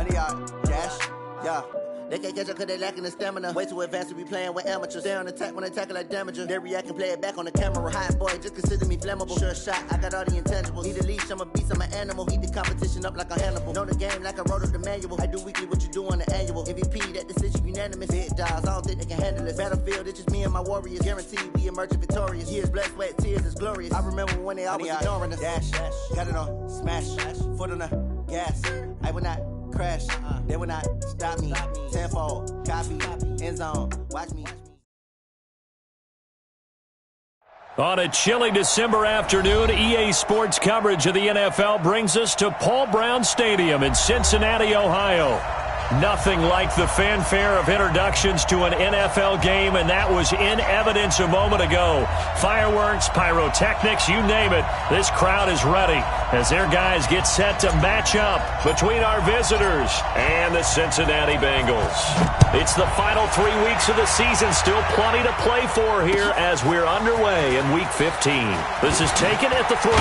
100-yard dash, yeah. They can't catch up cause they lacking the stamina. Way too advanced to be playing with amateurs. Stay on attack when they tackle like damager. They react and play it back on the camera. Hot boy, just consider me flammable. Sure shot, I got all the intangibles. Need a leash, I'm a beast, I'm an animal. Eat the competition up like a Hannibal. Know the game like I wrote up the manual. I do weekly what you do on the annual. MVP, that decision unanimous. Big dogs, I don't think they can handle it. Battlefield, it's just me and my warriors. Guaranteed we emerging victorious. Years, blood, sweat, tears, it's glorious. I remember when they always ignoring us. Dash, got it on, smash, foot on the gas. I will not crash, they will not stop me. Tenfold, copy, end zone, watch me. On a chilly December afternoon, EA Sports coverage of the NFL brings us to Paul Brown Stadium in Cincinnati, Ohio. Nothing like the fanfare of introductions to an NFL game, and that was in evidence a moment ago. Fireworks, pyrotechnics, you name it. This crowd is ready as their guys get set to match up between our visitors and the Cincinnati Bengals. It's the final 3 weeks of the season. Still plenty to play for here as we're underway in Week 15. This is taken at the 3.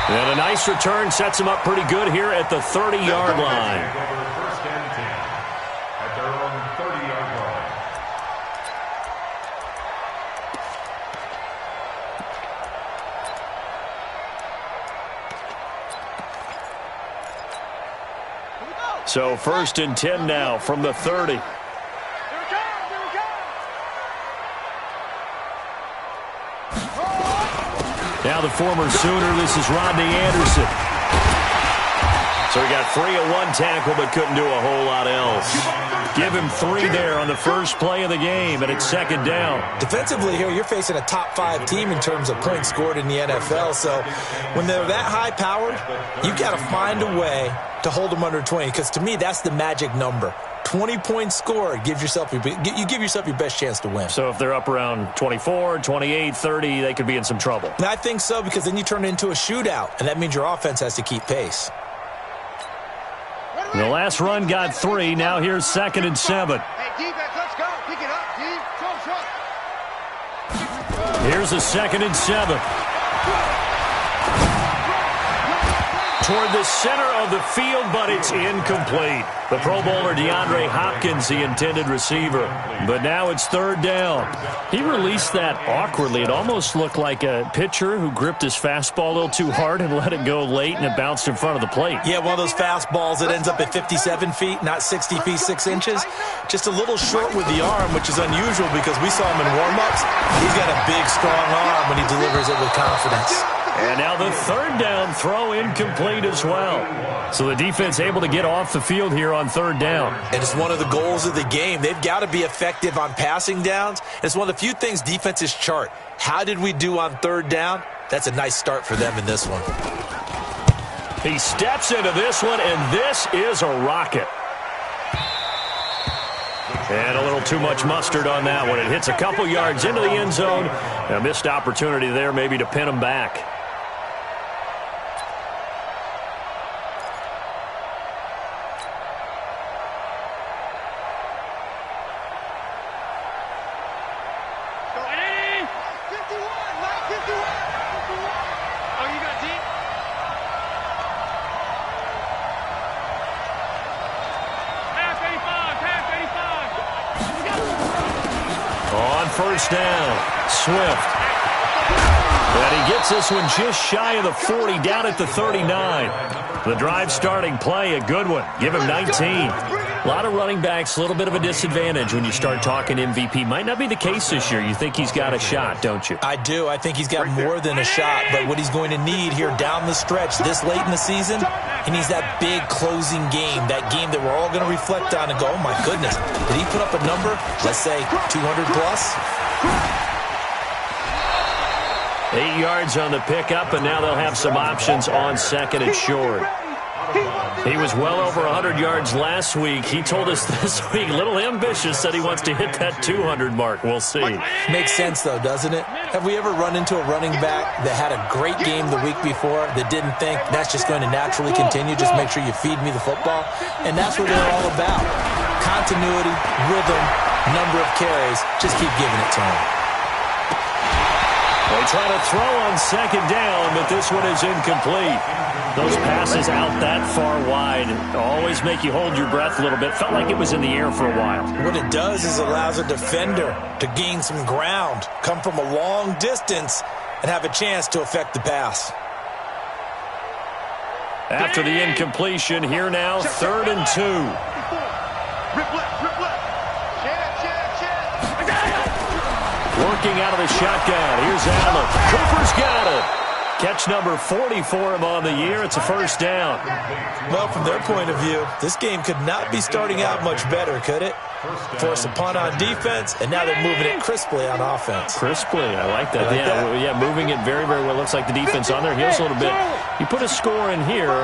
And a nice return sets them up pretty good here at the 30-yard line. First and 10 at their own 30-yard line. So first and 10 now from the 30. Now the former Sooner, this is Rodney Anderson. So he got free of one tackle but couldn't do a whole lot else. Give him 3 there on the first play of the game, and it's second down. Defensively here, you're facing a top-5 team in terms of points scored in the NFL. So when they're that high-powered, you've got to find a way to hold them under 20, because to me, that's the magic number. 20 points scored, you give yourself your best chance to win. So if they're up around 24, 28, 30, they could be in some trouble. And I think so, because then you turn it into a shootout, and that means your offense has to keep pace. The last run got 3. Now here's second and 7. Hey, defense, let's go. Pick it up, team. Here's a second and 7. Toward the center of the field, but it's incomplete. The Pro Bowler DeAndre Hopkins, the intended receiver. But now it's third down. He released that awkwardly. It almost looked like a pitcher who gripped his fastball a little too hard and let it go late, and it bounced in front of the plate. Yeah, one of those fastballs that ends up at 57 feet, not 60 feet, 6 inches. Just a little short with the arm, which is unusual because we saw him in warm-ups. He's got a big, strong arm when he delivers it with confidence. And now the third down throw incomplete as well. So the defense able to get off the field here on third down. And it's one of the goals of the game. They've got to be effective on passing downs. It's one of the few things defenses chart. How did we do on third down? That's a nice start for them in this one. He steps into this one, and this is a rocket. And a little too much mustard on that one. It hits a couple yards into the end zone. A missed opportunity there maybe to pin him back. First down, Swift. And he gets this one just shy of the 40, down at the 39. The drive starting play, a good one. Give him 19. A lot of running backs, a little bit of a disadvantage when you start talking MVP. Might not be the case this year. You think he's got a shot, don't you? I do. I think he's got more than a shot. But what he's going to need here down the stretch this late in the season, he needs that big closing game, that game that we're all going to reflect on and go, oh, my goodness, did he put up a number, let's say 200 plus? 8 yards on the pickup, and now they'll have some options on second and short. He was well over 100 yards last week. He told us this week, a little ambitious, said he wants to hit that 200 mark. We'll see. Makes sense, though, doesn't it? Have we ever run into a running back that had a great game the week before that didn't think that's just going to naturally continue? Just make sure you feed me the football. And that's what they're all about. Continuity, rhythm, number of carries. Just keep giving it to him. They try to throw on second down, but this one is incomplete. Those passes out that far wide always make you hold your breath a little bit. Felt like it was in the air for a while. What it does is allows a defender to gain some ground, come from a long distance, and have a chance to affect the pass. After the incompletion, here now, 3rd and 2. Rip left, rip left. Working out of the shotgun. Here's Allen. Cooper's got it. Catch number 40 for him on the year. It's a first down. Well, from their point of view, this game could not be starting out much better, could it? Force a punt on defense, and now they're moving it crisply on offense. Crisply, I like that. Yeah, moving it very, very well. Looks like the defense on their heels a little bit. You put a score in here,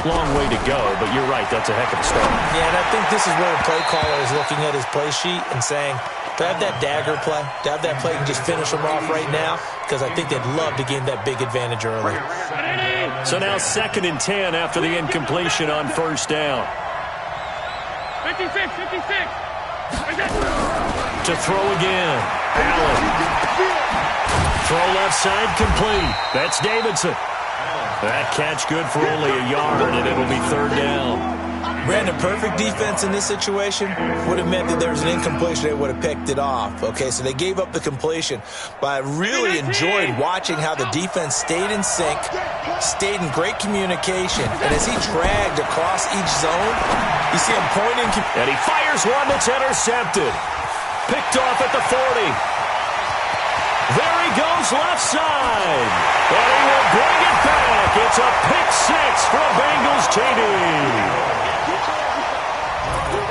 long way to go, but you're right, that's a heck of a start. Yeah, and I think this is where the play caller is looking at his play sheet and saying, to have that dagger play, to have that play and just finish them off right now, because I think they'd love to gain that big advantage early. So now 2nd and 10 after the incompletion on first down. 56. To throw again. Allen. Throw left side complete. That's Davidson. That catch good for only a yard, and it'll be 3rd down. Brandon, perfect defense in this situation would have meant that there was an incompletion. They would have picked it off. Okay, so they gave up the completion. But I really enjoyed watching how the defense stayed in sync, stayed in great communication. And as he dragged across each zone, you see him pointing. And he fires one that's intercepted. Picked off at the 40. There he goes left side. And he will bring it back. It's a pick 6 for a Bengals TD.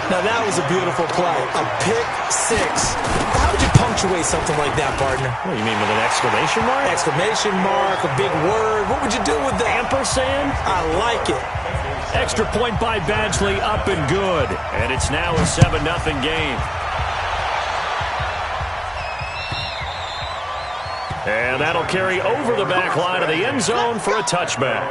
Now, that was a beautiful play. A pick 6. How would you punctuate something like that, partner? What do you mean, with an exclamation mark? Exclamation mark, a big word. What would you do with that? Ampersand? I like it. Extra point by Badgley, up and good. And it's now a 7-0 game. And that'll carry over the back line of the end zone for a touchback.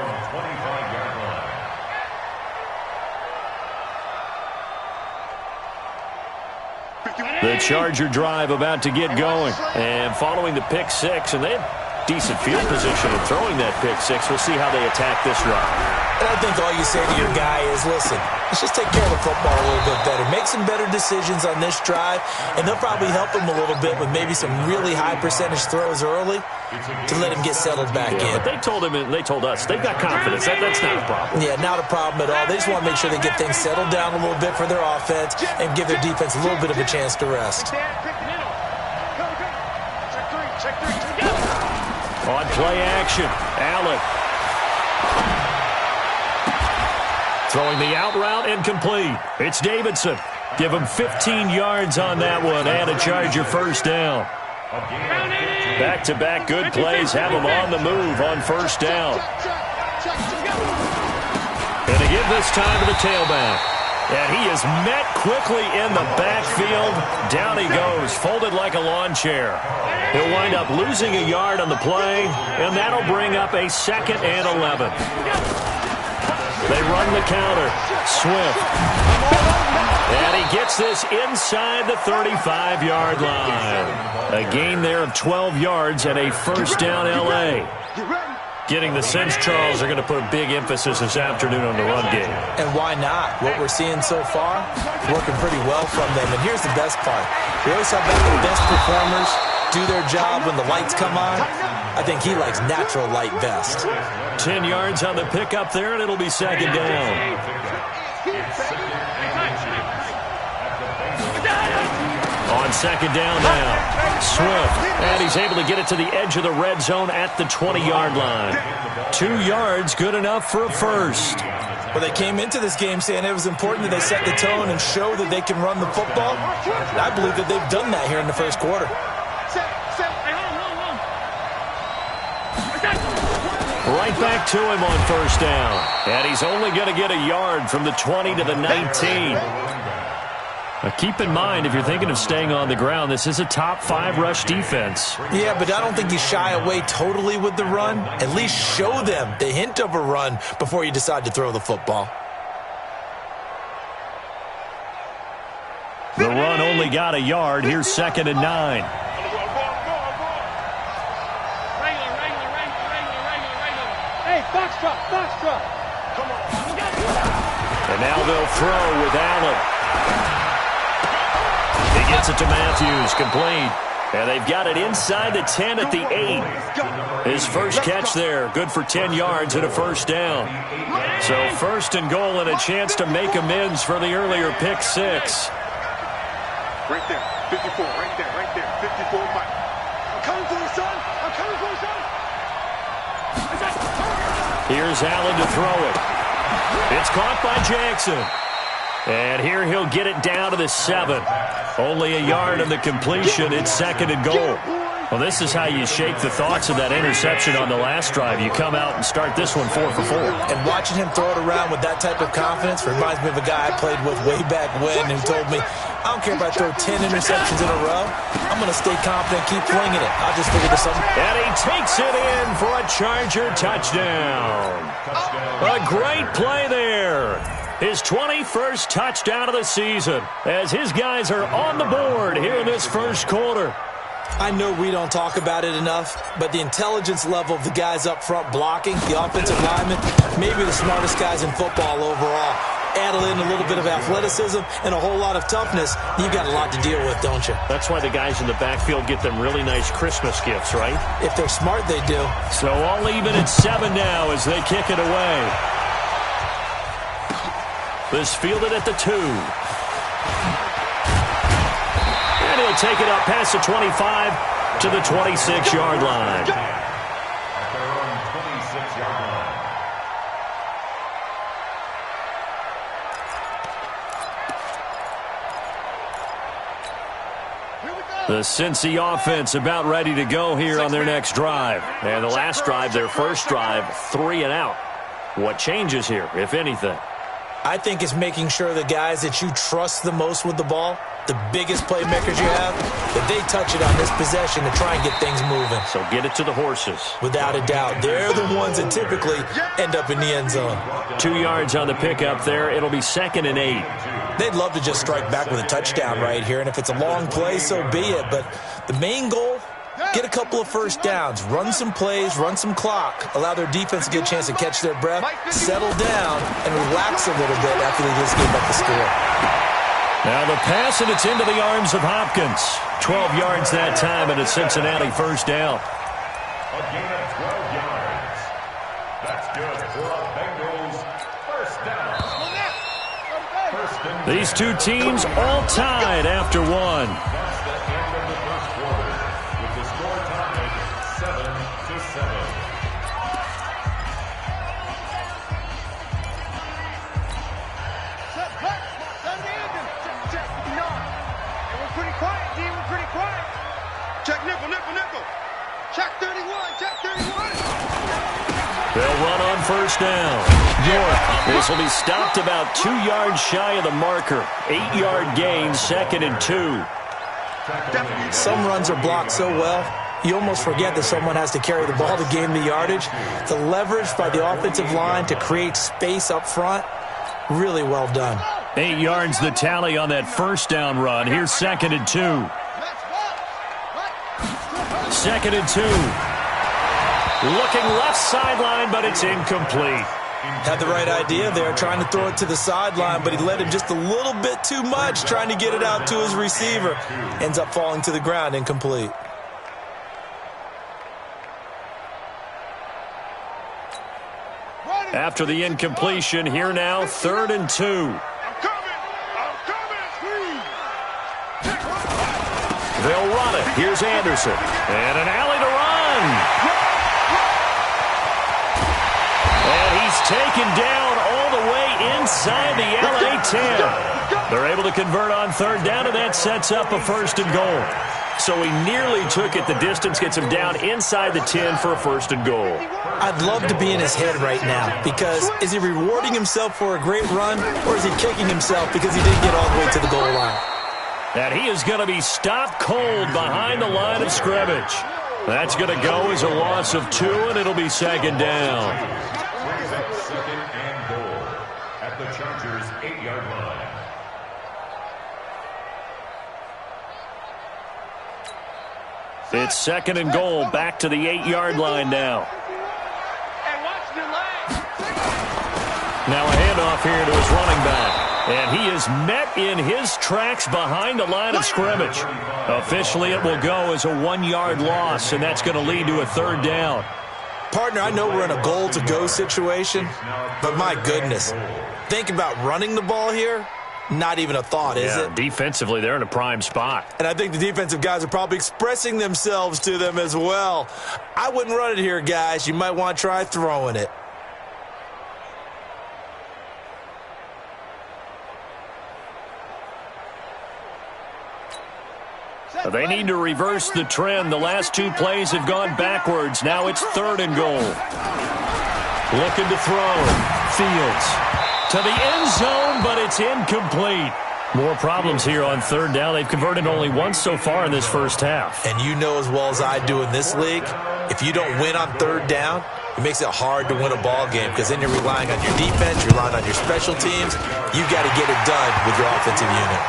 The Charger drive about to get going. And following the pick 6, and they have decent field position in throwing that pick 6. We'll see how they attack this run. And I think all you say to your guy is, listen, let's just take care of the football a little bit better. Make some better decisions on this drive, and they'll probably help him a little bit with maybe some really high percentage throws early to let him get settled back in. But they told him, and they told us, they've got confidence. That's not a problem. Yeah, not a problem at all. They just want to make sure they get things settled down a little bit for their offense and give their defense a little bit of a chance to rest. On play action, Allen. Throwing the out route incomplete. It's Davidson. Give him 15 yards on that one and a Charger first down. Back-to-back good plays have him on the move on first down. And to give this time to the tailback. And he is met quickly in the backfield. Down he goes, folded like a lawn chair. He'll wind up losing a yard on the play, and that'll bring up a 2nd and 11. They run the counter. Swift. And he gets this inside the 35-yard line. A gain there of 12 yards and a first down L.A. Getting the sense, Charles, are going to put a big emphasis this afternoon on the run game. And why not? What we're seeing so far, working pretty well from them. And here's the best part. We always talk about the best performers do their job when the lights come on. I think he likes natural light best. 10 yards on the pickup there, and it'll be 2nd down. On 2nd down now. Swift, and he's able to get it to the edge of the red zone at the 20-yard line. 2 yards, good enough for a first. Well, they came into this game saying it was important that they set the tone and show that they can run the football. And I believe that they've done that here in the first quarter. Right back to him on first down. And he's only going to get a yard from the 20 to the 19. Now keep in mind, if you're thinking of staying on the ground, this is a top 5 rush defense. Yeah, but I don't think you shy away totally with the run. At least show them the hint of a run before you decide to throw the football. The run only got a yard. Here's 2nd and 9. Foxtrot. Come on. And now they'll throw with Allen. He gets it to Matthews, complete. And they've got it inside the 10 at the 8. His first catch there, good for 10 yards and a first down. So first and goal and a chance to make amends for the earlier pick 6. Right there, 54, right there, 54, Mike. I'm coming for you, son. Here's Allen to throw it. It's caught by Jackson. And here he'll get it down to the 7. Only a yard on the completion. It's second and goal. Well, this is how you shake the thoughts of that interception on the last drive. You come out and start this one 4 for 4. And watching him throw it around with that type of confidence reminds me of a guy I played with way back when who told me, I don't care if I throw 10 interceptions in a row. I'm going to stay confident, keep flinging it. I'll just figure this out. And he takes it in for a Charger touchdown. A great play there. His 21st touchdown of the season as his guys are on the board here in this first quarter. I know we don't talk about it enough, but the intelligence level of the guys up front blocking, the offensive linemen, maybe the smartest guys in football overall. Add in a little bit of athleticism and a whole lot of toughness, you've got a lot to deal with, don't you? That's why the guys in the backfield get them really nice Christmas gifts, right? If they're smart, they do. So all even at 7 now as they kick it away. This fielded at the 2. And he'll take it up past the 25 to the 26-yard line. At their own 26-yard line. The Cincy offense about ready to go here on their next drive. And the last drive, their first drive, 3 and out. What changes here, if anything? I think it's making sure the guys that you trust the most with the ball, the biggest playmakers you have, that they touch it on this possession to try and get things moving. So get it to the horses. Without a doubt. They're the ones that typically end up in the end zone. 2 yards on the pickup there. It'll be second and 8. They'd love to just strike back with a touchdown right here, and if it's a long play, so be it. But the main goal, get a couple of first downs, run some plays, run some clock, allow their defense to get a chance to catch their breath, settle down, and relax a little bit after they just give up the score. Now the pass, and it's into the arms of Hopkins. 12 yards that time, and a Cincinnati first down. A gain of 12 yards. That's good for a Bengals first down. First and These two teams all tied after 1. That's the end of the first quarter, with the score tied 7-7. Check nickel. Check 31. They'll run on first down. York, this will be stopped about 2 yards shy of the marker. 8-yard gain, second and 2. Some runs are blocked so well, you almost forget that someone has to carry the ball to gain the yardage. The leverage by the offensive line to create space up front, really well done. 8 yards the tally on that first down run. Here's second and 2. Second and 2. Looking left sideline, but it's incomplete. Had the right idea there, trying to throw it to the sideline, but he led him just a little bit too much, trying to get it out to his receiver. Ends up falling to the ground, incomplete. After the incompletion, here now, third and 2. I'm coming. They'll run it. Here's Anderson. And an alley to run. And he's taken down all the way inside the LA 10. They're able to convert on third down, and that sets up a first and goal. So he nearly took it the distance, gets him down inside the 10 for a first and goal. I'd love to be in his head right now, because is he rewarding himself for a great run, or is he kicking himself because he didn't get all the way to the goal line? And he is going to be stopped cold behind the line of scrimmage. That's going to go as a loss of 2, and it'll be second down. Second and goal at the Chargers' 8-yard line. It's second and goal, back to the 8-yard line now. Hey, watch the line. Now a handoff here to his running back. And he is met in his tracks behind the line of scrimmage. Officially, it will go as a 1-yard loss, and that's going to lead to a 3rd down. Partner, I know we're in a goal-to-go situation, but my goodness, think about running the ball here. Not even a thought, is it? Defensively, they're in a prime spot. And I think the defensive guys are probably expressing themselves to them as well. I wouldn't run it here, guys. You might want to try throwing it. They need to reverse the trend. The last 2 plays have gone backwards. Now it's 3rd and goal. Looking to throw. Fields to the end zone, but it's incomplete. More problems here on 3rd down. They've converted only once so far in this first half. And you know as well as I do in this league, if you don't win on 3rd down, it makes it hard to win a ball game because then you're relying on your defense, you're relying on your special teams. You've got to get it done with your offensive unit.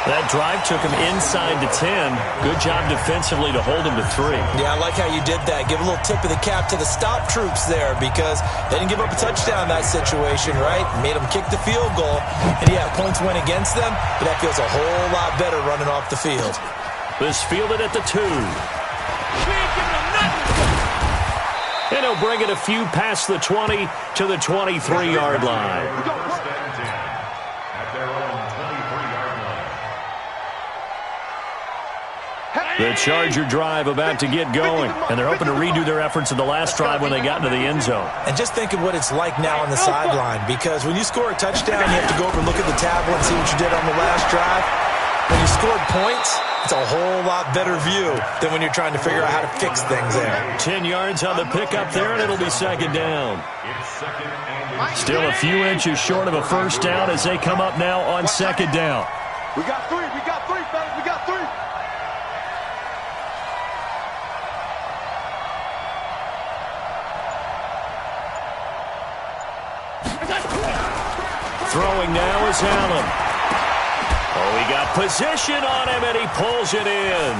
That drive took him inside to 10. Good job defensively to hold him to 3. Yeah, I like how you did that. Give a little tip of the cap to the stop troops there because they didn't give up a touchdown in that situation, right? Made them kick the field goal. And, yeah, points went against them, but that feels a whole lot better running off the field. This fielded at the 2. And he'll bring it a few past the 20 to the 23-yard line. The Charger drive about to get going, and they're hoping to redo their efforts in the last drive when they got into the end zone. And just think of what it's like now on the sideline, because when you score a touchdown, you have to go over and look at the tablet and see what you did on the last drive. When you scored points, it's a whole lot better view than when you're trying to figure out how to fix things there. 10 yards on the pickup there, and it'll be 2nd down. Still a few inches short of a 1st down as they come up now on 2nd down. We got 3, fellas, we got 3. Throwing now is Allen. Oh, he got position on him, and he pulls it in.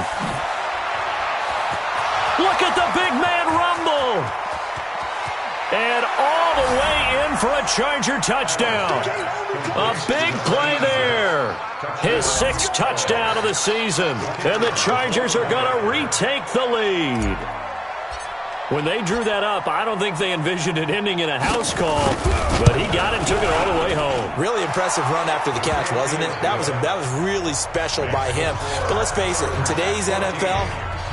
Look at the big man rumble. And all the way in for a Charger touchdown. A big play there. His 6th touchdown of the season. And the Chargers are going to retake the lead. When they drew that up, I don't think they envisioned it ending in a house call, but he got it and took it all the way home. Really impressive run after the catch, wasn't it? That was really special by him. But let's face it, in today's NFL,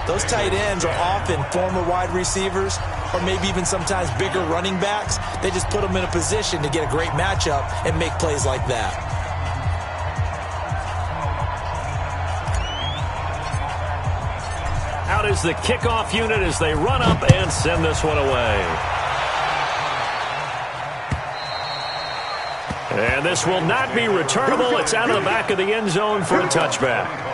those tight ends are often former wide receivers or maybe even sometimes bigger running backs. They just put them in a position to get a great matchup and make plays like that. Out is the kickoff unit as they run up and send this one away. And this will not be returnable. It's out of the back of the end zone for a touchback.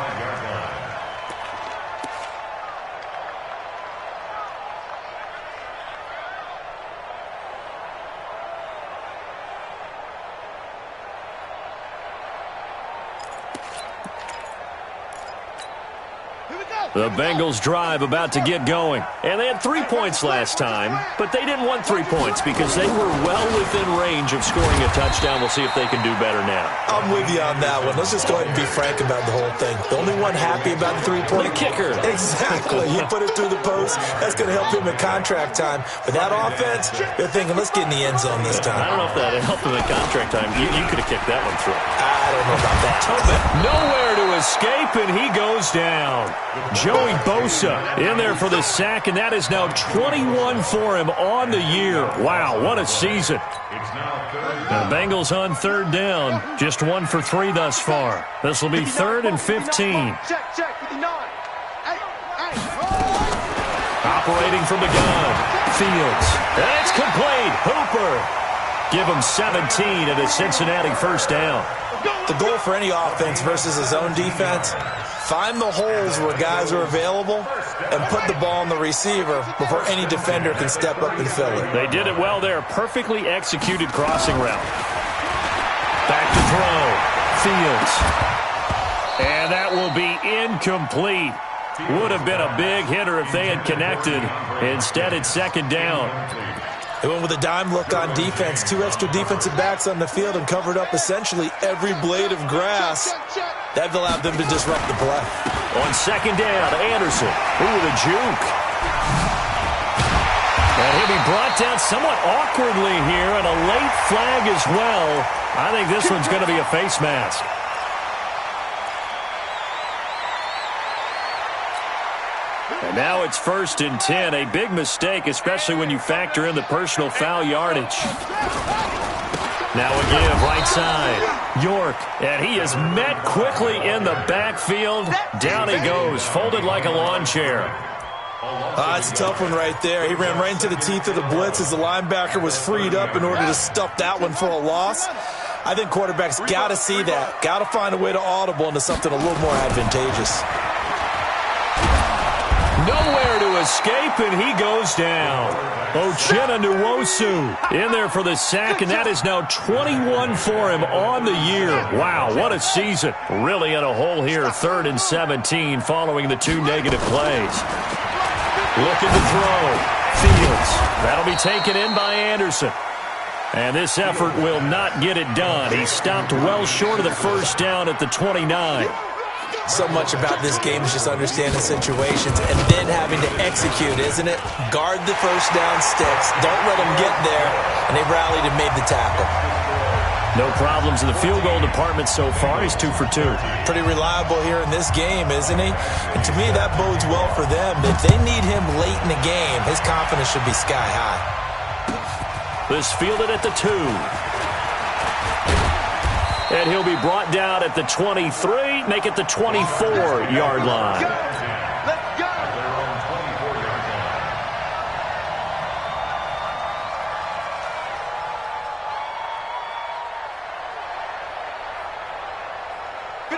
The Bengals drive about to get going. And they had 3 points last time, but they didn't want 3 points because they were well within range of scoring a touchdown. We'll see if they can do better now. I'm with you on that one. Let's just go ahead and be frank about the whole thing. The only one happy about the 3-point? The kicker. Exactly. You put it through the post. That's going to help him in contract time. But that offense, they're thinking, let's get in the end zone this time. I don't know if that helped him in contract time. You could have kicked that one through. I don't know about that. Nowhere to escape, and he goes down. Joey Bosa in there for the sack, and that is now 21 for him on the year. Wow, what a season. The Bengals on 3rd down, just 1 for 3 thus far. This will be 3rd and 15. Operating from the gun, Fields, and it's complete. Hooper. Give him 17 at a Cincinnati 1st down. The goal for any offense versus his own defense, find the holes where guys are available and put the ball on the receiver before any defender can step up and fill it. They did it well there. Perfectly executed crossing route. Back to throw. Fields. And that will be incomplete. Would have been a big hitter if they had connected. Instead, it's 2nd down. They went with a dime look on defense. 2 extra defensive backs on the field and covered up essentially every blade of grass. That allowed them to disrupt the play. On second down, Anderson. With a juke. And he'll be brought down somewhat awkwardly here, and a late flag as well. I think this one's going to be a face mask. And now it's 1st and 10. A big mistake, especially when you factor in the personal foul yardage. Now a give right side. York, and he is met quickly in the backfield. Down he goes, folded like a lawn chair. It's a tough one right there. He ran right into the teeth of the blitz as the linebacker was freed up in order to stuff that one for a loss. I think quarterbacks got to see that. Got to find a way to audible into something a little more advantageous. Nowhere to escape, and he goes down. Uchenna Nwosu in there for the sack, and that is now 21 for him on the year. Wow, what a season. Really in a hole here, 3rd and 17 following the 2 negative plays. Looking to throw. Fields. That'll be taken in by Anderson. And this effort will not get it done. He stopped well short of the first down at the 29. So much about this game is just understanding situations and then having to execute, isn't it? Guard the first down sticks. Don't let them get there. And they rallied and made the tackle. No problems in the field goal department so far. He's 2 for 2. Pretty reliable here in this game, isn't he? And to me, that bodes well for them. If they need him late in the game, his confidence should be sky high. This fielded at the 2. And he'll be brought down at the 23, make it the 24-yard line. Let's go.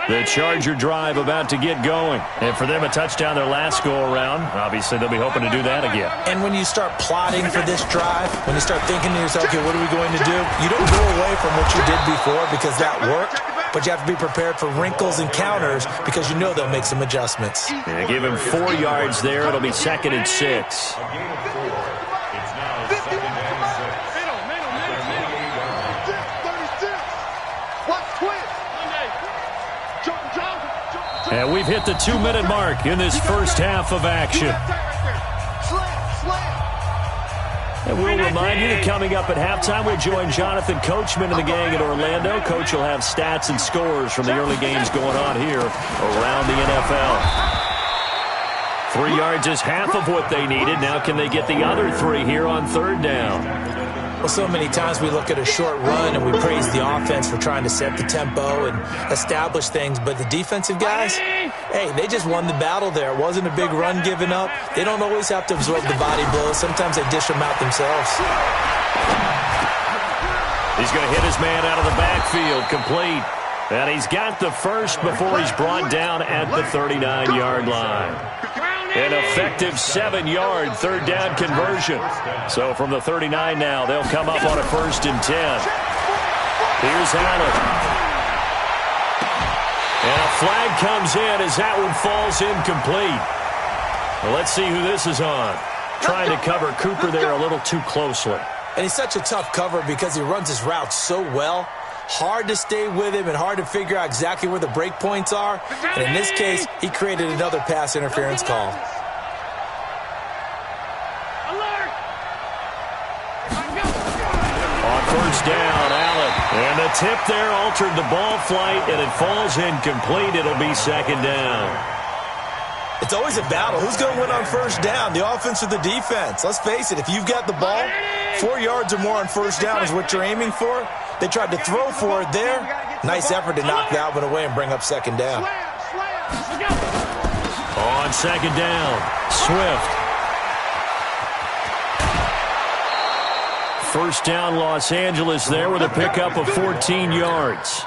The Charger drive about to get going. And for them, a touchdown their last go-around. Obviously, they'll be hoping to do that again. And when you start plotting for this drive, when you start thinking to yourself, okay, what are we going to do? You don't go away from what you did before because that worked, but you have to be prepared for wrinkles and counters because you know they'll make some adjustments. Yeah, give him 4 yards there. It'll be 2nd and 6. And we've hit the 2-minute mark in this first half of action. And we'll remind you that coming up at halftime, we'll join Jonathan Coachman and the gang in Orlando. Coach will have stats and scores from the early games going on here around the NFL. 3 yards is half of what they needed. Now can they get the other 3 here on 3rd down? Well, so many times we look at a short run and we praise the offense for trying to set the tempo and establish things, but the defensive guys, hey, they just won the battle there. It wasn't a big run given up. They don't always have to absorb the body blows. Sometimes they dish them out themselves. He's going to hit his man out of the backfield, complete. And he's got the first before he's brought down at the 39-yard line. An effective 7-yard 3rd down conversion. So from the 39 now, they'll come up on a 1st and 10. Here's Allen. And a flag comes in as that one falls incomplete. Well, let's see who this is on. Trying to cover Cooper there a little too closely. And he's such a tough cover because he runs his route so well. Hard to stay with him and hard to figure out exactly where the break points are. And in this case, he created another pass interference call. On 1st down, Allen. And the tip there altered the ball flight, and it falls incomplete. It'll be 2nd down. It's always a battle. Who's going to win on 1st down, the offense or the defense? Let's face it, if you've got the ball, 4 yards or more on 1st down is what you're aiming for. They tried to throw for it there. Nice effort to knock that one away and bring up 2nd down. On 2nd down, Swift. 1st down, Los Angeles there with a pickup of 14 yards.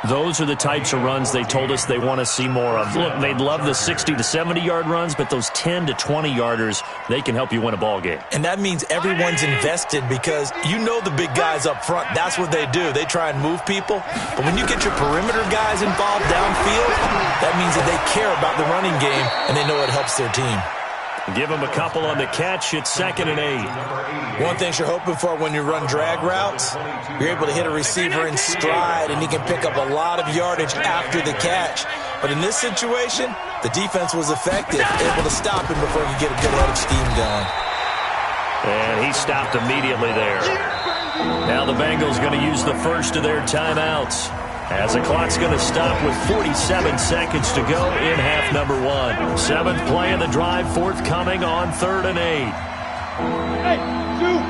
Those are the types of runs they told us they want to see more of. Look, they'd love the 60 to 70-yard runs, but those 10 to 20-yarders, they can help you win a ball game. And that means everyone's invested because you know the big guys up front. That's what they do. They try and move people. But when you get your perimeter guys involved downfield, that means that they care about the running game and they know it helps their team. Give him a couple on the catch. It's 2nd and 8. One thing you're hoping for when you run drag routes, you're able to hit a receiver in stride, and he can pick up a lot of yardage after the catch. But in this situation, the defense was effective, able to stop him before he could get a good head of steam going. And he stopped immediately there. Now the Bengals going to use the first of their timeouts, as the clock's going to stop with 47 seconds to go in half number 1. 7th play of the drive forthcoming on 3rd and 8. Hey, dude.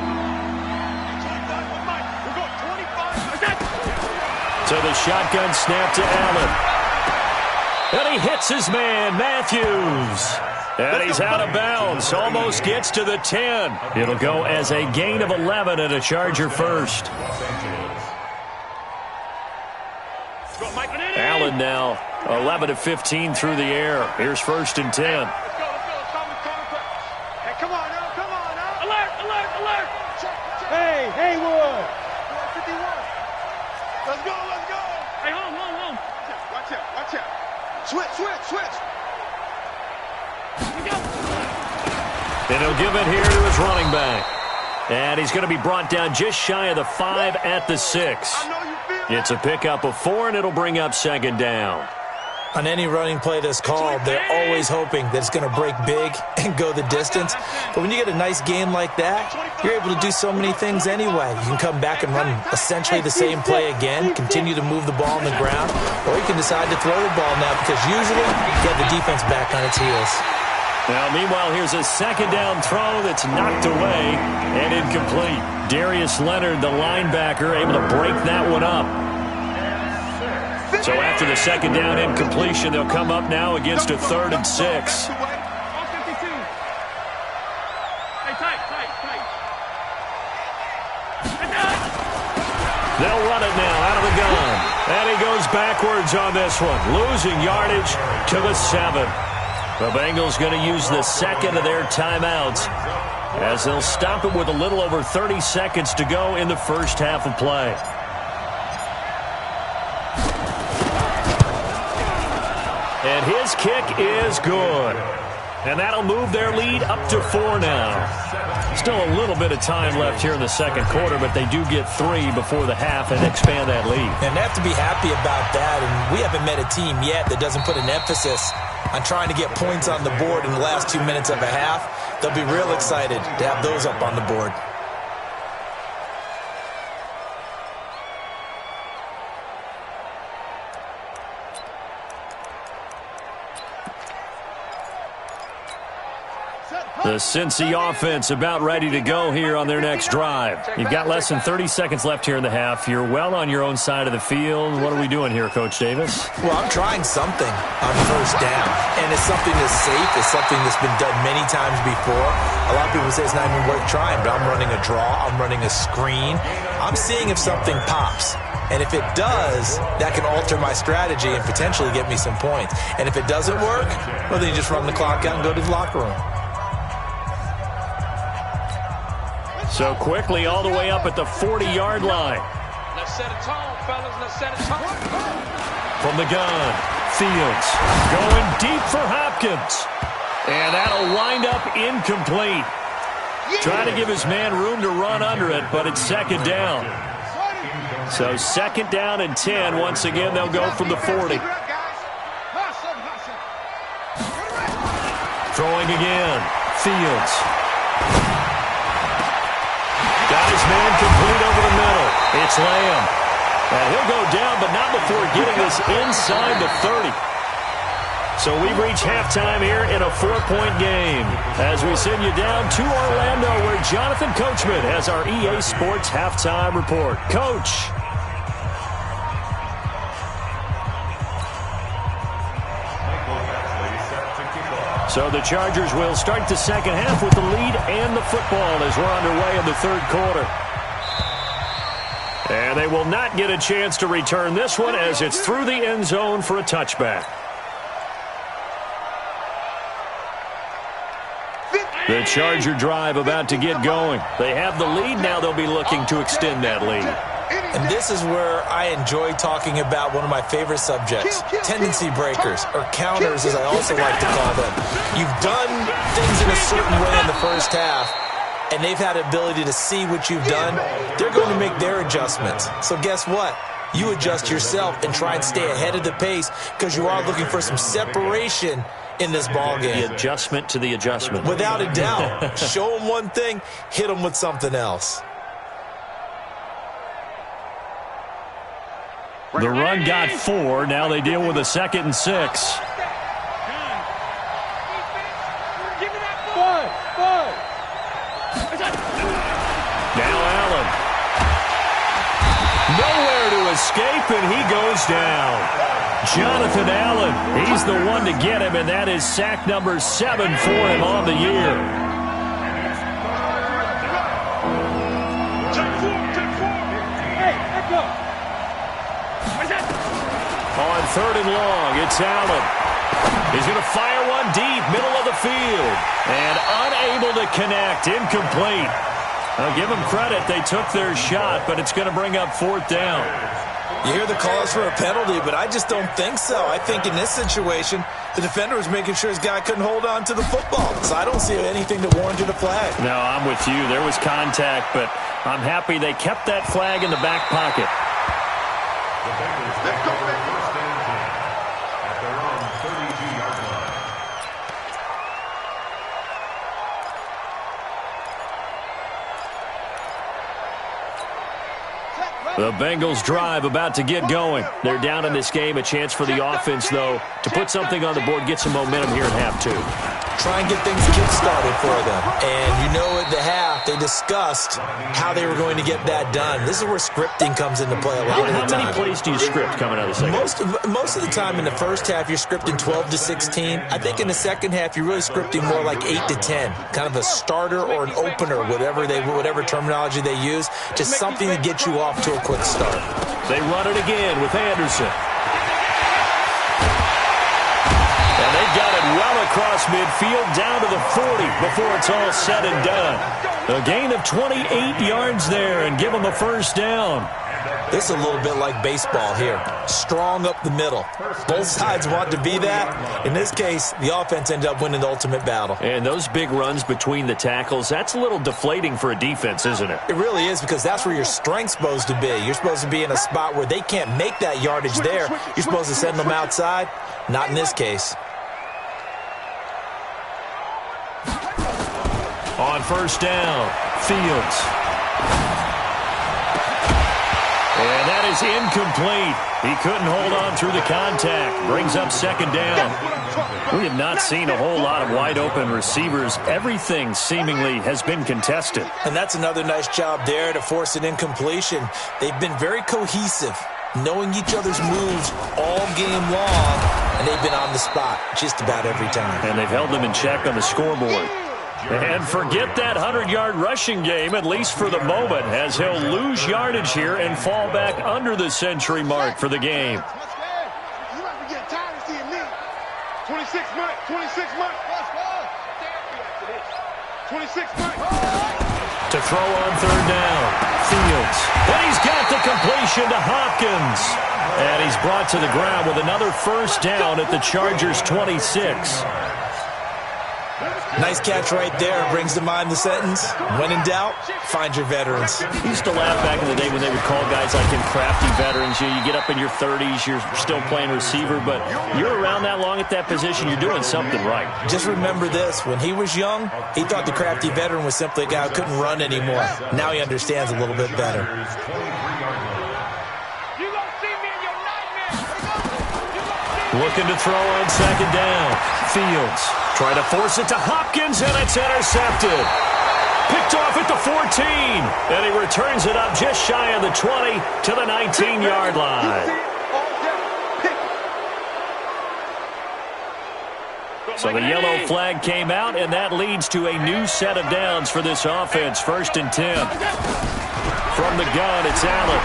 So the shotgun snap to Allen. And he hits his man, Matthews. And he's out of bounds. Almost gets to the 10. It'll go as a gain of 11 and a Charger first. Allen now 11 of 15 through the air. Here's 1st and 10. Hey, come on now, come on now. Alert, alert, alert. Hey, Haywood. 51. Let's go, let's go. Hey, home. Watch out, watch out. Switch. And he'll give it here to his running back. And he's going to be brought down just shy of the 5 at the 6. It's a pickup of 4, and it'll bring up 2nd down. On any running play that's called, they're always hoping that it's going to break big and go the distance. But when you get a nice game like that, you're able to do so many things anyway. You can come back and run essentially the same play again, continue to move the ball on the ground, or you can decide to throw the ball now because usually you get the defense back on its heels. Now, meanwhile, here's a 2nd down throw that's knocked away and incomplete. Darius Leonard, the linebacker, able to break that one up. So after the 2nd down incompletion, they'll come up now against a 3rd and 6. They'll run it now out of the gun. And he goes backwards on this one, losing yardage to the 7. The Bengals going to use the 2nd of their timeouts, as they'll stop it with a little over 30 seconds to go in the first half of play. And his kick is good. And that'll move their lead up to 4 now. Still a little bit of time left here in the 2nd quarter, but they do get 3 before the half and expand that lead. And they have to be happy about that. And we haven't met a team yet that doesn't put an emphasis on trying to get points on the board in the last 2 minutes of a half. They'll be real excited to have those up on the board. The Cincy offense about ready to go here on their next drive. You've got less than 30 seconds left here in the half. You're well on your own side of the field. What are we doing here, Coach Davis? Well, I'm trying something on 1st down, and it's something that's safe. It's something that's been done many times before. A lot of people say it's not even worth trying, but I'm running a draw. I'm running a screen. I'm seeing if something pops. And if it does, that can alter my strategy and potentially get me some points. And if it doesn't work, well, then you just run the clock out and go to the locker room. So quickly all the way up at the 40-yard line. Let's set a tone, fellas. Let's set a tone. From the gun, Fields going deep for Hopkins. And that'll wind up incomplete. Trying to give his man room to run under it, but it's 2nd down. So 2nd down and 10. Once again, they'll go from the 40. Throwing again, Fields. Got his man complete over the middle. It's Lamb. And he'll go down, but not before getting this inside the 30. So we've reached halftime here in a 4-point game, as we send you down to Orlando, where Jonathan Coachman has our EA Sports halftime report. Coach. So the Chargers will start the 2nd half with the lead and the football as we're underway in the 3rd quarter. And they will not get a chance to return this one, as it's through the end zone for a touchback. The Charger drive about to get going. They have the lead. Now they'll be looking to extend that lead. And this is where I enjoy talking about one of my favorite subjects, tendency breakers, or counters as I also like to call them. You've done things in a certain way in the first half, and they've had the ability to see what you've done. They're going to make their adjustments. So guess what? You adjust yourself and try and stay ahead of the pace because you are looking for some separation in this ball game. The adjustment to the adjustment. Without a doubt. Show them one thing, hit them with something else. The run got 4. Now they deal with a 2nd and 6. Now Allen. Nowhere to escape, and he goes down. Jonathan Allen, he's the one to get him, and that is sack number 7 for him on the year. On 3rd and long, it's Allen. He's going to fire one deep, middle of the field. And unable to connect, incomplete. I'll give them credit. They took their shot, but it's going to bring up 4th down. You hear the calls for a penalty, but I just don't think so. I think in this situation, the defender was making sure his guy couldn't hold on to the football. So I don't see anything that warranted a flag. No, I'm with you. There was contact, but I'm happy they kept that flag in the back pocket. Let's go, baby. First and 10 at their own 32-yard line. The Bengals drive about to get going. They're down in this game. A chance for the offense, though, to put something on the board, get some momentum here in half 2. Try and get things kick-started for them. And you know at the half, they discussed how they were going to get that done. This is where scripting comes into play a lot of the time. How many plays do you script coming out of the second? Most of the time in the first half, you're scripting 12 to 16. I think in the second half, you're really scripting more like 8 to 10. Kind of a starter or an opener, whatever terminology they use. Just something to get you off to a quick start. They run it again with Anderson. And they got it well across midfield down to the 40 before it's all said and done. A gain of 28 yards there and give them a 1st down. This is a little bit like baseball here. Strong up the middle. Both sides want to be that. In this case, the offense ended up winning the ultimate battle. And those big runs between the tackles, that's a little deflating for a defense, isn't it? It really is, because that's where your strength's supposed to be. You're supposed to be in a spot where they can't make that yardage there. You're supposed to send them outside. Not in this case. On 1st down, Fields. And that is incomplete. He couldn't hold on through the contact. Brings up 2nd down. We have not seen a whole lot of wide-open receivers. Everything seemingly has been contested. And that's another nice job there to force an incompletion. They've been very cohesive, knowing each other's moves all game long, and they've been on the spot just about every time. And they've held them in check on the scoreboard. And forget that 100-yard rushing game, at least for the moment, as he'll lose yardage here and fall back under the century mark for the game. You might be getting tired of seeing me. 26 months, 26 months. 26 months. To throw on 3rd down, Fields. And he's got the completion to Hopkins. And he's brought to the ground with another 1st down at the Chargers' 26. Nice catch right there. Brings to mind the sentence, when in doubt, find your veterans. I used to laugh back in the day when they would call guys like him crafty veterans. You get up in your 30s, you're still playing receiver, but you're around that long at that position, you're doing something right. Just remember this. When he was young, he thought the crafty veteran was simply a guy who couldn't run anymore. Now he understands a little bit better. Looking to throw on 2nd down. Fields trying to force it to Hopkins, and it's intercepted. Picked off at the 14, and he returns it up just shy of the 20 to the 19-yard line. So the yellow flag came out, and that leads to a new set of downs for this offense. 1st and 10. From the gun, it's Allen.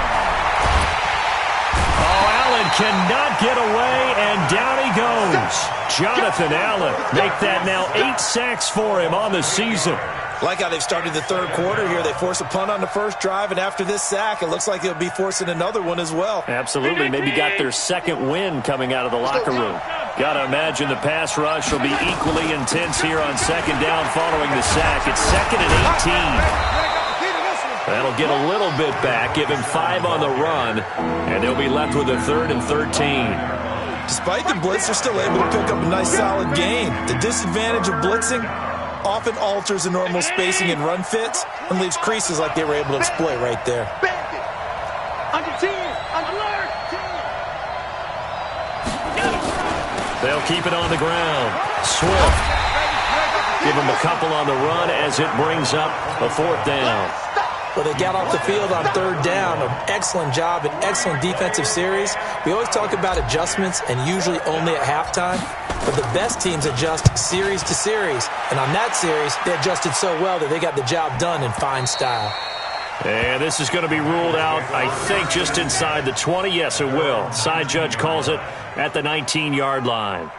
Allen cannot get away, and down he goes. Jonathan Allen make that now 8 sacks for him on the season. Like how they've started the third quarter here. They force a punt on the first drive, and after this sack, it looks like they'll be forcing another one as well. Absolutely. Maybe got their second win coming out of the locker room. Got to imagine the pass rush will be equally intense here on second down following the sack. It's 2nd and 18. That'll get a little bit back, give him 5 on the run, and they'll be left with a 3rd and 13. Despite the blitz, they're still able to pick up a nice solid gain. The disadvantage of blitzing often alters the normal spacing and run fits and leaves creases like they were able to exploit right there. Under 10, alert. They'll keep it on the ground. Swift. Give him a couple on the run as it brings up a 4th down. Well, they got off the field on 3rd down. An excellent job, an excellent defensive series. We always talk about adjustments and usually only at halftime. But the best teams adjust series to series. And on that series, they adjusted so well that they got the job done in fine style. And this is going to be ruled out, I think, just inside the 20. Yes, it will. Side judge calls it at the 19-yard line.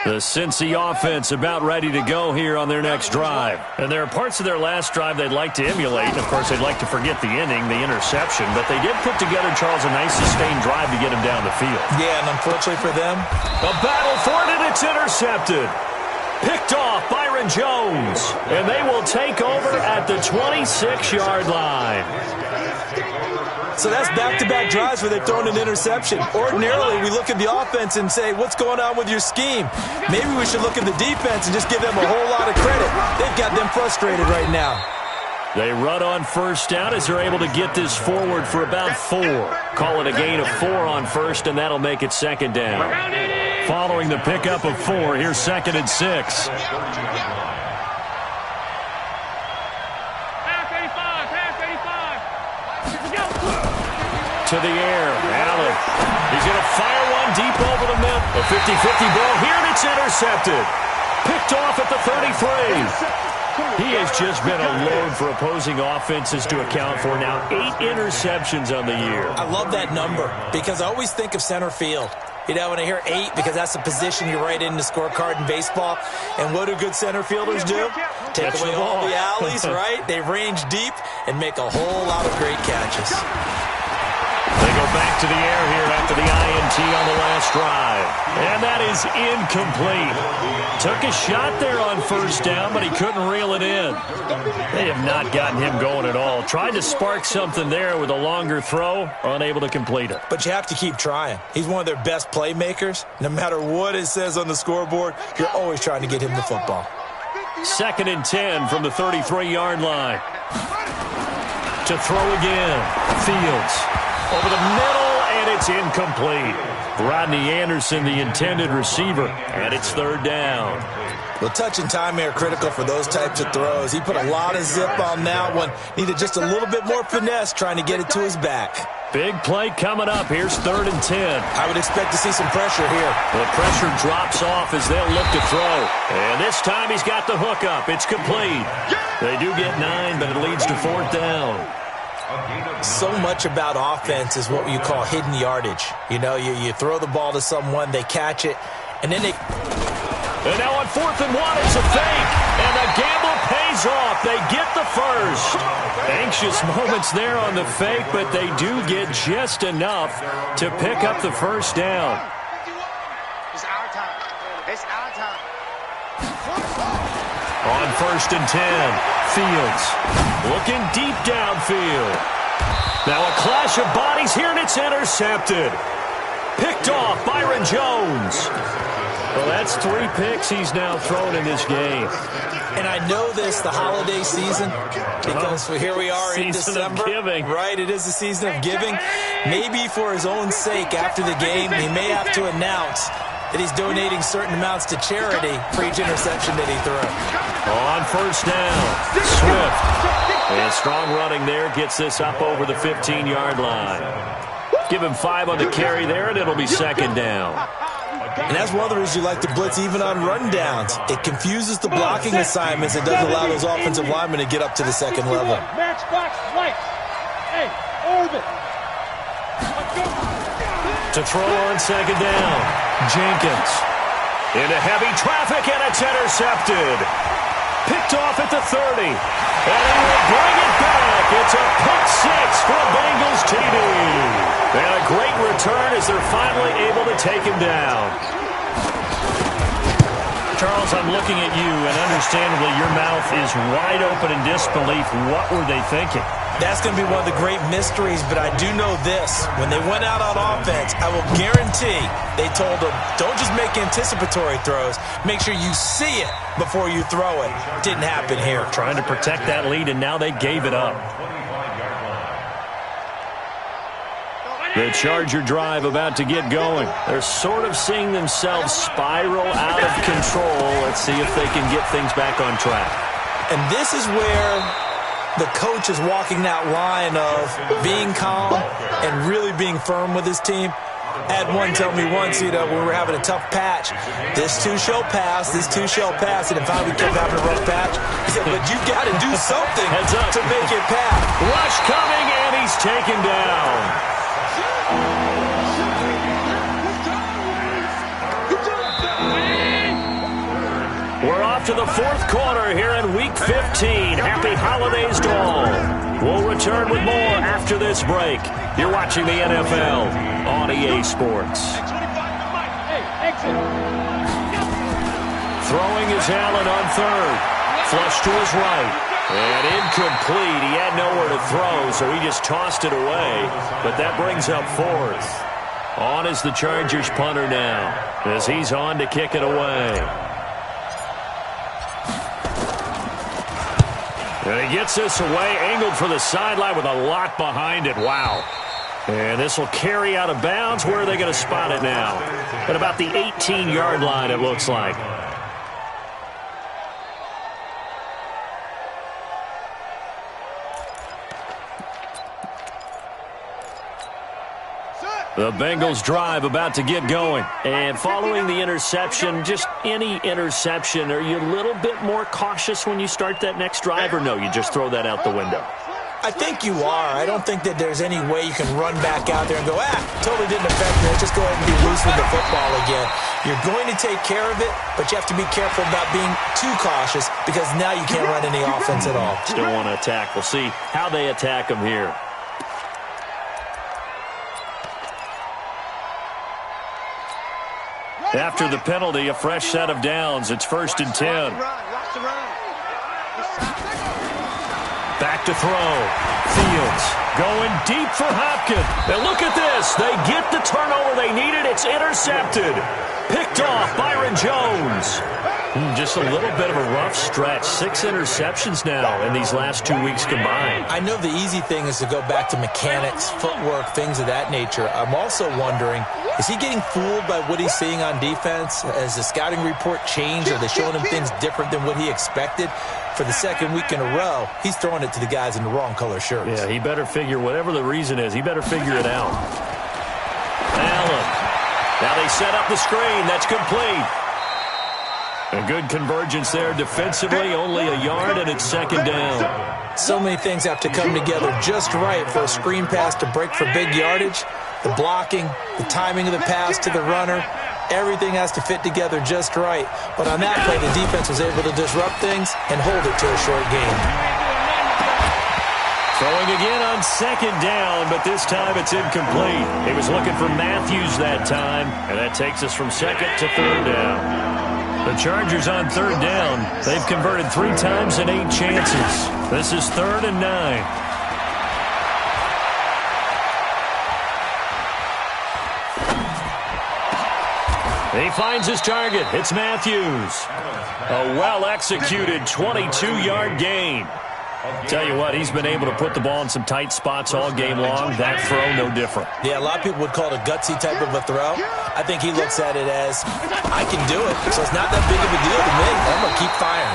The Cincy offense about ready to go here on their next drive. And there are parts of their last drive they'd like to emulate. And, of course, they'd like to forget the inning, the interception. But they did put together, Charles, a nice sustained drive to get him down the field. Yeah, and unfortunately for them, a battle for it, and it's intercepted. Picked off Byron Jones. And they will take over at the 26-yard line. So that's back-to-back drives where they've thrown an interception. Ordinarily, we look at the offense and say, what's going on with your scheme? Maybe we should look at the defense and just give them a whole lot of credit. They've got them frustrated right now. They run on 1st down as they're able to get this forward for about 4. Call it a gain of 4 on 1st, and that'll make it 2nd down. Following the pickup of 4, here's 2nd and 6. To the air, Allen. He's going to fire one deep over the middle. A 50-50 ball here, and it's intercepted. Picked off at the 33. He has just been a load for opposing offenses to account for. Now 8 interceptions on the year. I love that number because I always think of center field. You know, when I hear 8, because that's a position you write in the scorecard in baseball. And what do good center fielders do? Take away all the alleys, right? They range deep and make a whole lot of great catches. They go back to the air here after the INT on the last drive. And that is incomplete. Took a shot there on 1st down, but he couldn't reel it in. They have not gotten him going at all. Tried to spark something there with a longer throw, unable to complete it. But you have to keep trying. He's one of their best playmakers. No matter what it says on the scoreboard, you're always trying to get him the football. 2nd and 10 from the 33-yard line. To throw again. Fields. Over the middle, and it's incomplete. Rodney Anderson, the intended receiver, and it's 3rd down. Well, touch and timing are critical for those types of throws. He put a lot of zip on that one. Needed just a little bit more finesse trying to get it to his back. Big play coming up. Here's 3rd and 10. I would expect to see some pressure here. The pressure drops off as they'll look to throw. And this time he's got the hook up. It's complete. They do get 9, but it leads to 4th down. So much about offense is what you call hidden yardage. You know, you throw the ball to someone, they catch it, and then they... And now on 4th and 1, it's a fake. And the gamble pays off. They get the first. Anxious moments there on the fake, but they do get just enough to pick up the 1st down. It's our time. It's our time. On 1st and 10, Fields looking deep downfield. Now a clash of bodies here, and it's intercepted. Picked off Byron Jones. Well, that's 3 picks he's now thrown in this game. And I know this, the holiday season, because here we are in December. Giving. Right, it is the season of giving. Maybe for his own sake after the game, he may have to announce that he's donating certain amounts to charity for each interception that he threw. On 1st down, Swift. And strong running there gets this up over the 15-yard line. Give him 5 on the carry there, and it'll be 2nd down. And that's one of the reasons you like to blitz even on rundowns. It confuses the blocking assignments. It doesn't allow those offensive linemen to get up to the second level. Matchbox lights. Hey, orbit. To throw on second down. Jenkins. Into heavy traffic, and it's intercepted. Picked off at the 30. And he will bring it back. It's a pick six for a Bengals TD. And a great return as they're finally able to take him down. Charles, I'm looking at you, and understandably your mouth is wide open in disbelief. What were they thinking? That's going to be one of the great mysteries, but I do know this. When they went out on offense, I will guarantee they told them, don't just make anticipatory throws. Make sure you see it before you throw it. Didn't happen here. Trying to protect that lead, and now they gave it up. The Charger drive about to get going. They're sort of seeing themselves spiral out of control. Let's see if they can get things back on track. And this is where the coach is walking that line of being calm and really being firm with his team. I had one tell me once, we were having a tough patch. This too shall pass, this too shall pass. And finally we kept having a rough patch. He said, but you've got to do something to make it pass. Rush coming, and he's taken down. We're off to the fourth quarter here in Week 15. Happy holidays to all. We'll return with more after this break. You're watching the NFL on EA Sports. Throwing is Allen on third. Flush to his right. And incomplete. He had nowhere to throw, so he just tossed it away. But that brings up fourth. On is the Chargers punter now, as he's on to kick it away. And he gets this away, angled for the sideline with a lot behind it. Wow. And this will carry out of bounds. Where are they going to spot it now? At about the 18-yard line, it looks like. The Bengals drive about to get going. And following the interception, just any interception, are you a little bit more cautious when you start that next drive, or no, you just throw that out the window? I think you are. I don't think that there's any way you can run back out there and go, totally didn't affect me. Just go ahead and be loose with the football again. You're going to take care of it, but you have to be careful about being too cautious because now you can't run any offense at all. Still want to attack. We'll see how they attack them here. After the penalty, a fresh set of downs. It's 1st and 10. Back to throw. Fields going deep for Hopkins. And look at this. They get the turnover they needed. It's intercepted. Picked off Byron Jones. Just a little bit of a rough stretch. 6 interceptions now in these last 2 weeks combined. I know the easy thing is to go back to mechanics, footwork, things of that nature. I'm also wondering, is he getting fooled by what he's seeing on defense? Has the scouting report changed? Are they showing him things different than what he expected? For the second week in a row, he's throwing it to the guys in the wrong color shirts. Yeah, he better figure, whatever the reason is, he better figure it out. Allen. Now they set up the screen. That's complete. A good convergence there defensively, only a yard, and it's 2nd down. So many things have to come together just right for a screen pass to break for big yardage. The blocking, the timing of the pass to the runner, everything has to fit together just right. But on that play, the defense was able to disrupt things and hold it to a short gain. Throwing again on 2nd down, but this time it's incomplete. He was looking for Matthews that time, and that takes us from 2nd to 3rd down. The Chargers on 3rd down. They've converted 3 times in 8 chances. This is 3rd and 9. He finds his target. It's Matthews. A well-executed 22-yard gain. Tell you what, he's been able to put the ball in some tight spots all game long. That throw, no different. Yeah, a lot of people would call it a gutsy type of a throw. I think he looks at it as, I can do it, so it's not that big of a deal to me. I'm going to keep firing.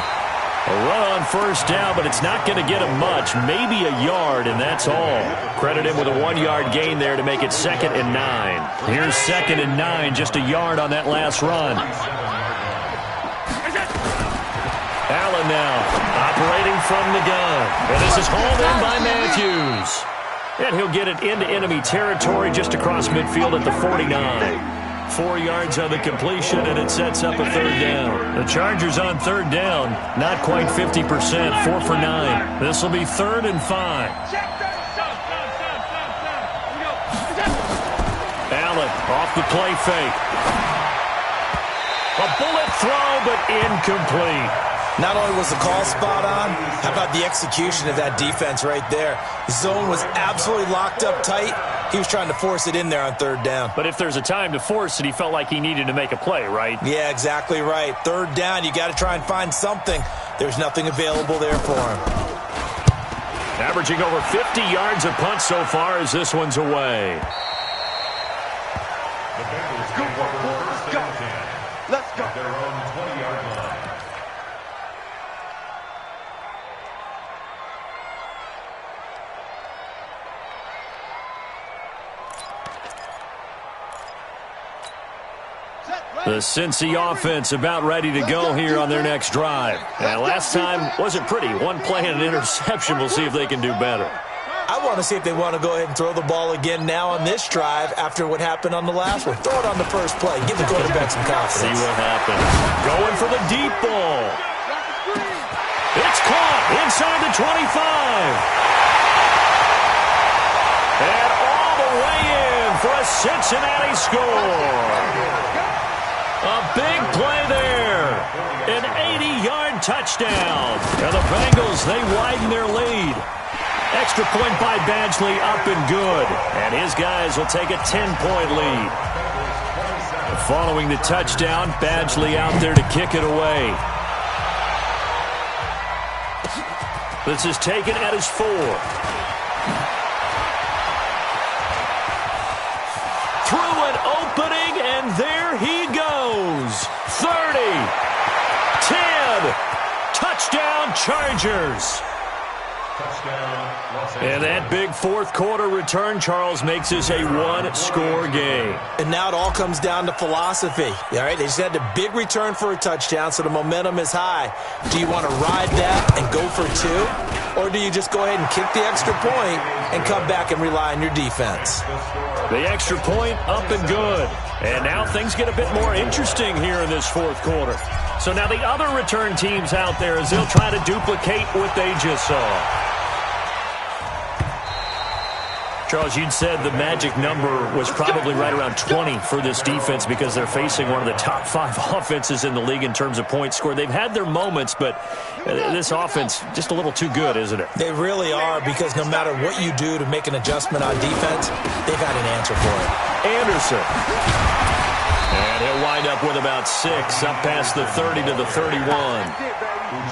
A run on first down, but it's not going to get him much. Maybe a yard, and that's all. Credit him with a 1-yard gain there to make it 2nd and 9. Here's 2nd and 9, just a yard on that last run. Allen now operating from the gun. And this is hauled in by Matthews. And he'll get it into enemy territory just across midfield at the 49. 4 yards on the completion, and it sets up a 3rd down. The Chargers on 3rd down, not quite 50%, 4 for 9. This will be 3rd and 5. Allen off the play fake. A bullet throw, but incomplete. Not only was the call spot on, how about the execution of that defense right there? The zone was absolutely locked up tight. He was trying to force it in there on 3rd down. But if there's a time to force it, he felt like he needed to make a play, right? Yeah, exactly right. 3rd down, you got to try and find something. There's nothing available there for him. Averaging over 50 yards a punt so far as this one's away. The Bengals go for first and 10. Let's go. At their own 20-yard line. The Cincy offense about ready to go here on their next drive. And last time wasn't pretty. 1 play and an interception. We'll see if they can do better. I want to see if they want to go ahead and throw the ball again now on this drive after what happened on the last one. Throw it on the first play. Give the quarterback some confidence. See what happens. Going for the deep ball. It's caught inside the 25. And all the way in for a Cincinnati score. A big play there. An 80-yard touchdown. And the Bengals, they widen their lead. Extra point by Badgley, up and good. And his guys will take a 10-point lead. Following the touchdown, Badgley out there to kick it away. This is taken at his 4. Through an opening, and there he goes. 30, 10, touchdown Chargers. And that big 4th quarter return, Charles, makes this a 1-score game. And now it all comes down to philosophy. All right, they just had a big return for a touchdown, so the momentum is high. Do you want to ride that and go for 2? Or do you just go ahead and kick the extra point and come back and rely on your defense? The extra point up and good. And now things get a bit more interesting here in this 4th quarter. So now the other return teams out there as they'll try to duplicate what they just saw. Charles, you'd said the magic number was probably right around 20 for this defense because they're facing one of the top 5 offenses in the league in terms of points scored. They've had their moments, but this offense just a little too good, isn't it? They really are, because no matter what you do to make an adjustment on defense, they've got an answer for it. Anderson. And he'll wind up with about 6, up past the 30 to the 31.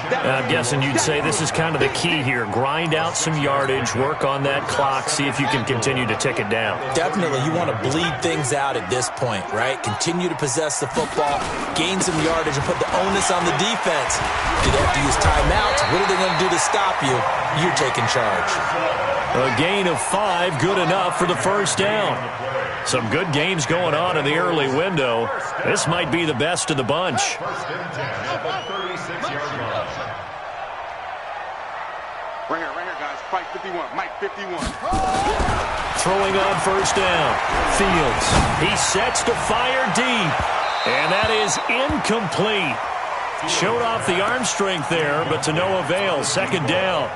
I'm guessing you'd say this is kind of the key here. Grind out some yardage, work on that clock, see if you can continue to tick it down. Definitely. You want to bleed things out at this point, right? Continue to possess the football, gain some yardage, and put the onus on the defense. Do they have to use timeouts? What are they going to do to stop you? You're taking charge. A gain of 5, good enough for the first down. Some good games going on in the early window. This might be the best of the bunch. Right here, guys. Fight 51. Mike 51. Throwing on first down. Fields. He sets to fire deep. And that is incomplete. Showed off the arm strength there, but to no avail. 2nd down.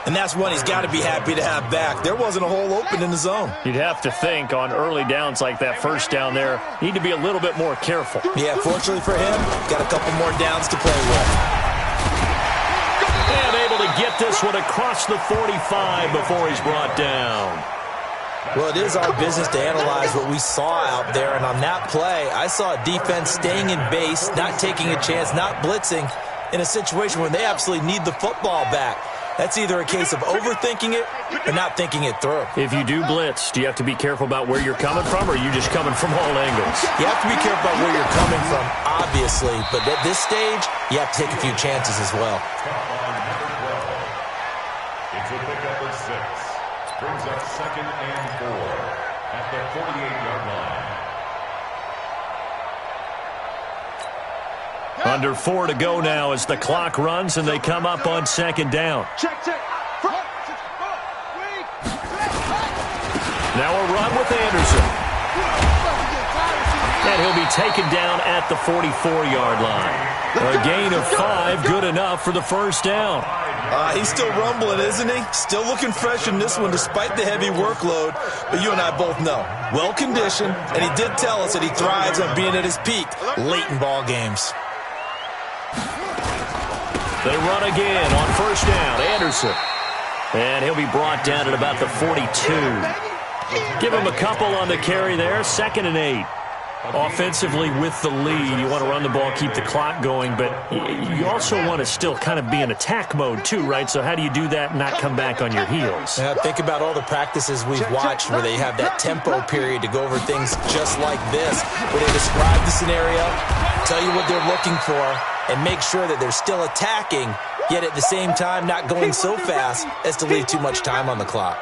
And that's one he's got to be happy to have back. There wasn't a hole open in the zone. You'd have to think on early downs like that first down there, need to be a little bit more careful. Yeah, fortunately for him, got a couple more downs to play with. And able to get this one across the 45 before he's brought down. Well, it is our business to analyze what we saw out there, and on that play, I saw a defense staying in base, not taking a chance, not blitzing, in a situation where they absolutely need the football back. That's either a case of overthinking it or not thinking it through. If you do blitz, do you have to be careful about where you're coming from, or are you just coming from all angles? You have to be careful about where you're coming from, obviously, but at this stage, you have to take a few chances as well. It's a pickup of 6. Brings up 2nd and 4 at the 48-yard line. Under 4 to go now as the clock runs and they come up on 2nd down. Now a run with Anderson. And he'll be taken down at the 44-yard line. A gain of 5, good enough for the first down. He's still rumbling, isn't he? Still looking fresh in this one despite the heavy workload. But you and I both know, well-conditioned, and he did tell us that he thrives on being at his peak late in ball games. They run again on first down. Anderson. And he'll be brought down at about the 42. Give him a couple on the carry there. 2nd and 8. Offensively with the lead, you want to run the ball, keep the clock going, but you also want to still kind of be in attack mode too, right? So how do you do that and not come back on your heels? Yeah, think about all the practices we've watched where they have that tempo period to go over things just like this, where they describe the scenario, tell you what they're looking for, and make sure that they're still attacking, yet at the same time not going so fast as to leave too much time on the clock.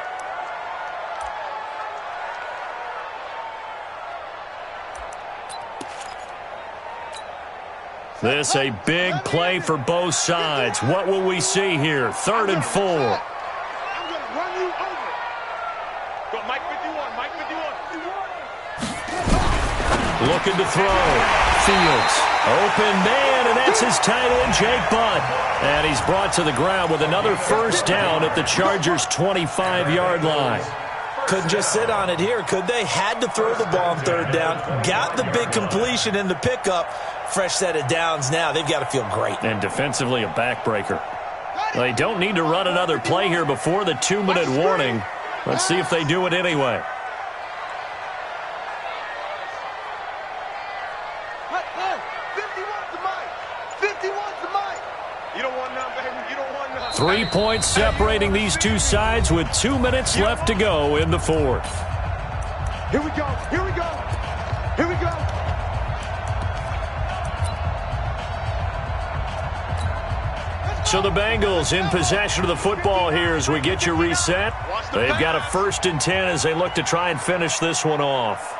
This a big play for both sides. What will we see here? 3rd and 4. I'm going to run you over. Go, Mike 51, Mike 51. Looking to throw. Fields. Open man, and that's his tight end, Jake Butt. And he's brought to the ground with another first down at the Chargers' 25-yard line. Couldn't just sit on it here, could they? Had to throw the ball on 3rd down. Got the big completion in the pickup. Fresh set of downs now. They've got to feel great. And defensively, a backbreaker. They don't need to run another play here before the 2-minute warning. Let's see if they do it anyway. You don't want none, baby. You don't want none. 3 points separating these two sides with 2 minutes left to go in the 4th. Here we go. Here we go. Here we go. So the Bengals in possession of the football here as we get you reset. They've got a 1st and 10 as they look to try and finish this one off.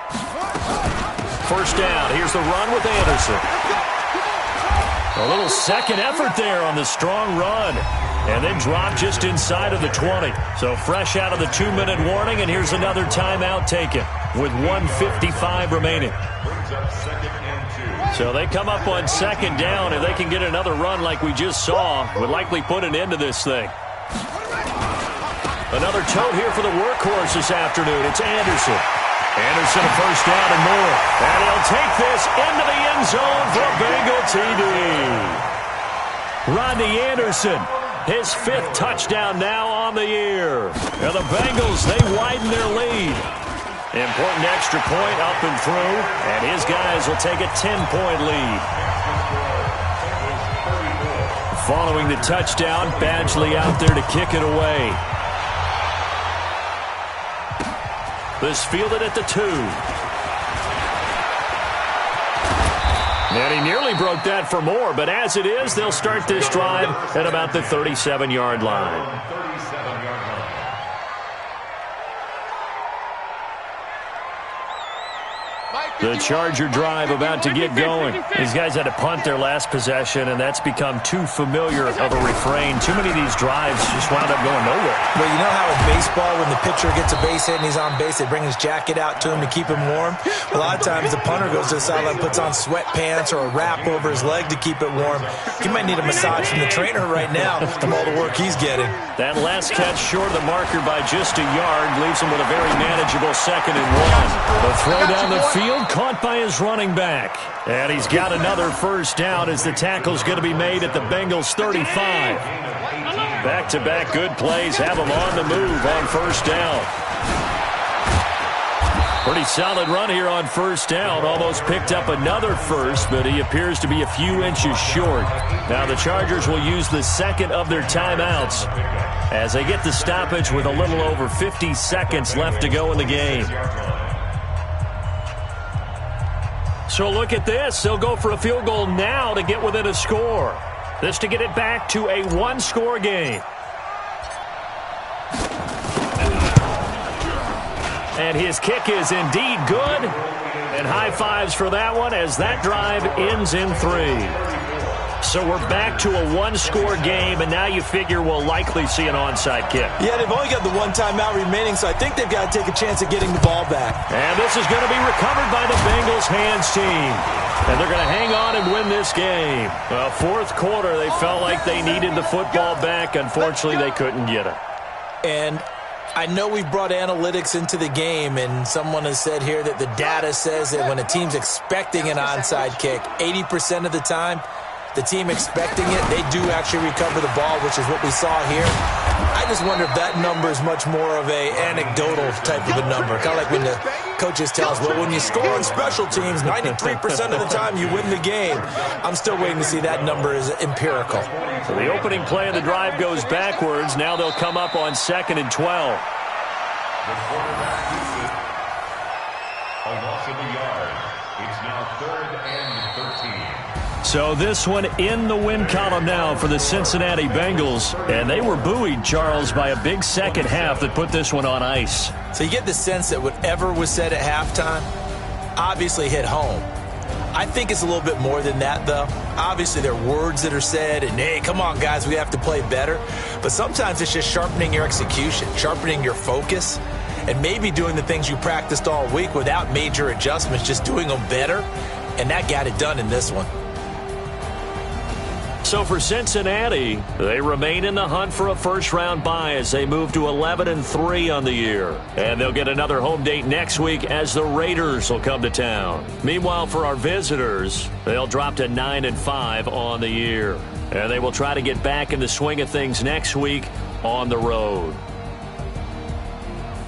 First down. Here's the run with Anderson. A little second effort there on the strong run. And then drop just inside of the 20. So fresh out of the 2-minute warning, and here's another timeout taken with 1:55 remaining. So they come up on 2nd down. If they can get another run like we just saw, would likely put an end to this thing. Another tote here for the workhorse this afternoon. It's Anderson. Anderson a first down and more. And he'll take this into the end zone for a Bengal TD. Rodney Anderson, his 5th touchdown now on the year. And the Bengals, they widen their lead. Important extra point up and through, and his guys will take a 10-point lead. Following the touchdown, Badgley out there to kick it away. This fielded at the 2. And he nearly broke that for more, but as it is, they'll start this drive at about the 37-yard line. The Charger drive about to get going. These guys had to punt their last possession, and that's become too familiar of a refrain. Too many of these drives just wound up going nowhere. Well, you know how in baseball, when the pitcher gets a base hit and he's on base, they bring his jacket out to him to keep him warm? A lot of times the punter goes to the sideline, puts on sweatpants or a wrap over his leg to keep it warm. He might need a massage from the trainer right now from all the work he's getting. That last catch short of the marker by just a yard leaves him with a very manageable 2nd and 1. The throw down the field caught by his running back. And he's got another first down as the tackle's going to be made at the Bengals 35. Back-to-back good plays have him on the move on first down. Pretty solid run here on first down. Almost picked up another first, but he appears to be a few inches short. Now the Chargers will use the second of their timeouts as they get the stoppage with a little over 50 seconds left to go in the game. So look at this. They'll go for a field goal now to get within a score. This to get it back to a one-score game. And his kick is indeed good. And high fives for that one as that drive ends in 3. So we're back to a one-score game, and now you figure we'll likely see an onside kick. Yeah, they've only got the one timeout remaining, so I think they've got to take a chance at getting the ball back. And this is going to be recovered by the Bengals hands team. And they're going to hang on and win this game. Well, fourth quarter, they felt like they needed the football back. Unfortunately, they couldn't get it. And I know we've brought analytics into the game, and someone has said here that the data says that when a team's expecting an onside kick, 80% of the time, the team expecting it, they do actually recover the ball, which is what we saw here. I just wonder if that number is much more of a anecdotal type of a number. Kind of like when the coaches tell us, well, when you score on special teams, 93% of the time you win the game. I'm still waiting to see that number is empirical. So the opening play of the drive goes backwards. Now they'll come up on 2nd and 12. The quarterback keeps it. A loss of a yard. It's now 3rd and 13. So this one in the win column now for the Cincinnati Bengals. And they were buoyed, Charles, by a big second half that put this one on ice. So you get the sense that whatever was said at halftime obviously hit home. I think it's a little bit more than that, though. Obviously, there are words that are said, and, hey, come on, guys, we have to play better. But sometimes it's just sharpening your execution, sharpening your focus, and maybe doing the things you practiced all week without major adjustments, just doing them better. And that got it done in this one. So for Cincinnati, they remain in the hunt for a first-round bye as they move to 11-3 on the year. And they'll get another home date next week as the Raiders will come to town. Meanwhile, for our visitors, they'll drop to 9-5 on the year. And they will try to get back in the swing of things next week on the road.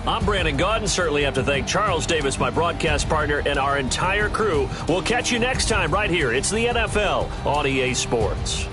I'm Brandon Gaudin. Certainly have to thank Charles Davis, my broadcast partner, and our entire crew. We'll catch you next time right here. It's the NFL on EA Sports.